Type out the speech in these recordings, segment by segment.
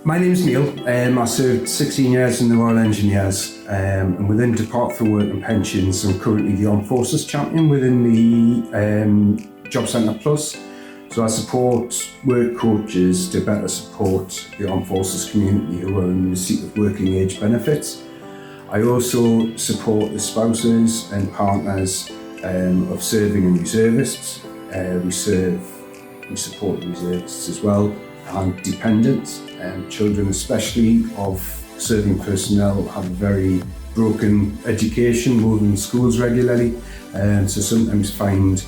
My name's Neil. I served 16 years in the Royal Engineers, and within Department for Work and Pensions, I'm currently the Armed Forces Champion within the Job Centre Plus. So I support work coaches to better support the Armed Forces community who are in receipt of working age benefits. I also support the spouses and partners of serving and reservists. We support the reservists as well, and dependents, and children especially of serving personnel have a very broken education, moving schools regularly, and so sometimes find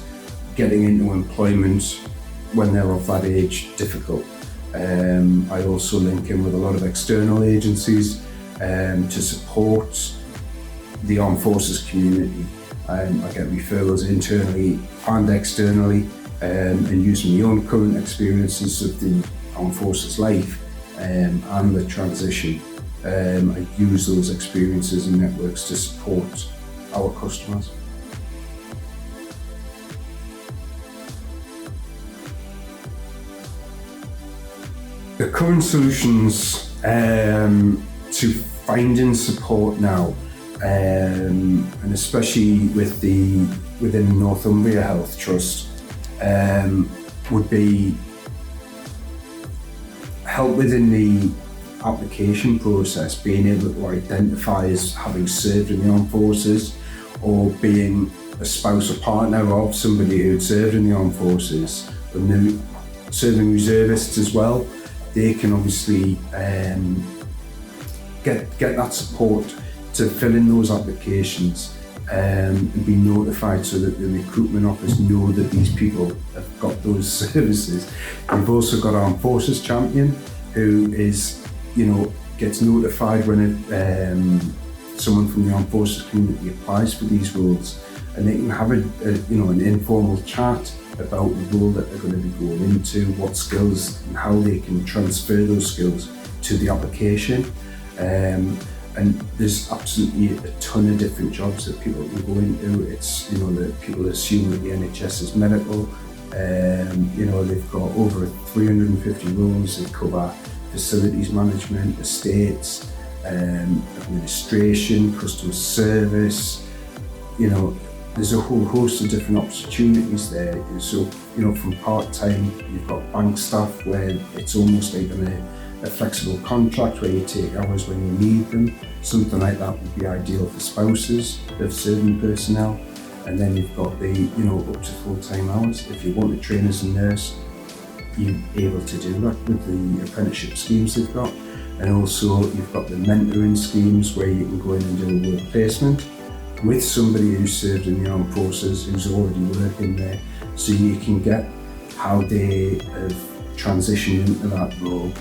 getting into employment when they're of that age difficult. I also link in with a lot of external agencies to support the Armed Forces community. I get referrals internally and externally, and using my own current experiences of the Armed Forces life and the transition. I use those experiences and networks to support our customers. The current solutions to finding support now, and especially within Northumbria Health Trust, would be help within the application process, being able to identify as having served in the Armed Forces or being a spouse or partner of somebody who'd served in the Armed Forces, and then serving reservists as well. They can obviously get that support to fill in those applications and be notified so that the recruitment office know that these people have got those services. We've also got our Armed Forces Champion who is, gets notified when someone from the Armed Forces community applies for these roles, and they can have an informal chat about the role that they're going to be going into, what skills and how they can transfer those skills to the application. And there's absolutely a ton of different jobs that people can go into. It's, that people assume that the NHS is medical. They've got over 350 roles. They cover facilities management, estates, administration, customer service. There's a whole host of different opportunities there. So, from part-time, you've got bank staff where it's almost like a flexible contract where you take hours when you need them. Something like that would be ideal for spouses of serving personnel. And then you've got the, up to full-time hours. If you want to train as a nurse, you're able to do that with the apprenticeship schemes they've got. And also you've got the mentoring schemes where you can go in and do a work placement with somebody who served in the Armed Forces, who's already working there, so you can get how they have transitioned into that role